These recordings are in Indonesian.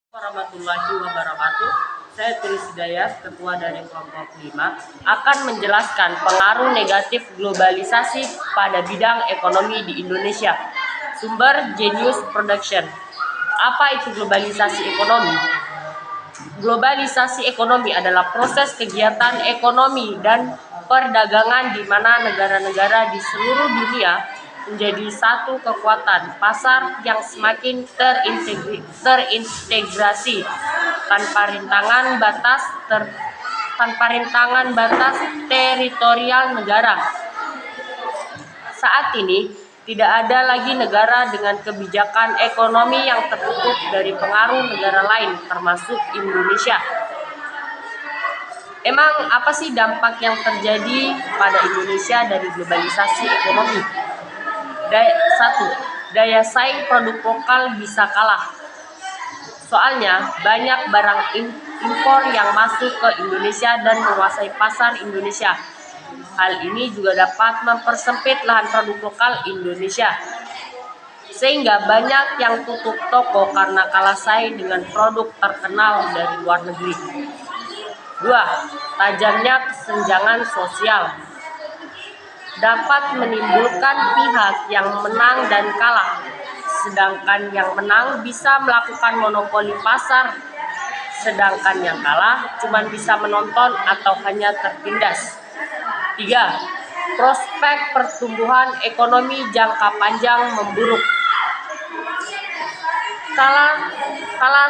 Warahmatullahi wabarakatuh. Saya Tris Hidayat, Ketua dari kelompok 5, akan menjelaskan pengaruh negatif globalisasi pada bidang ekonomi di Indonesia. Sumber Genius Production. Apa itu globalisasi ekonomi? Globalisasi ekonomi adalah proses kegiatan ekonomi dan perdagangan di mana negara-negara di seluruh dunia menjadi satu kekuatan pasar yang semakin terintegrasi tanpa rintangan batas teritorial negara. Saat ini tidak ada lagi negara dengan kebijakan ekonomi yang tertutup dari pengaruh negara lain, termasuk Indonesia. Emang apa sih dampak yang terjadi pada Indonesia dari globalisasi ekonomi? 1. Daya saing produk lokal bisa kalah. Soalnya banyak barang impor yang masuk ke Indonesia dan menguasai pasar Indonesia. Hal ini juga dapat mempersempit lahan produk lokal Indonesia, sehingga banyak yang tutup toko karena kalah saing dengan produk terkenal dari luar negeri. 2. Tajamnya kesenjangan sosial dapat menimbulkan pihak yang menang dan kalah, sedangkan yang menang bisa melakukan monopoli pasar, sedangkan yang kalah cuma bisa menonton atau hanya tertindas. 3. Prospek pertumbuhan ekonomi jangka panjang memburuk. Kalau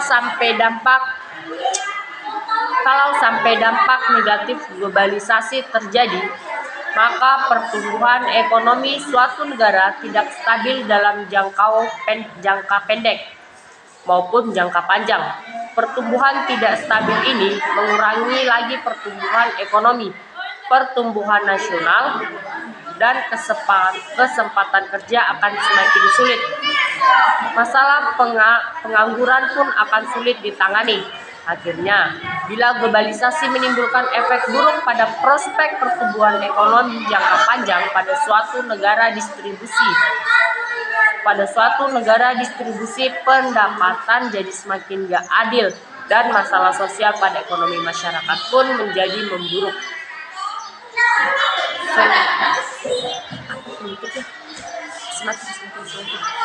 sampai dampak negatif globalisasi terjadi, maka pertumbuhan ekonomi suatu negara tidak stabil dalam jangka pendek maupun jangka panjang. Pertumbuhan tidak stabil ini mengurangi lagi pertumbuhan ekonomi, pertumbuhan nasional, dan kesempatan kerja akan semakin sulit. Masalah pengangguran pun akan sulit ditangani. Akhirnya, bila globalisasi menimbulkan efek buruk pada prospek pertumbuhan ekonomi jangka panjang pada suatu negara distribusi pendapatan jadi semakin gak adil, dan masalah sosial pada ekonomi masyarakat pun menjadi memburuk. Semakin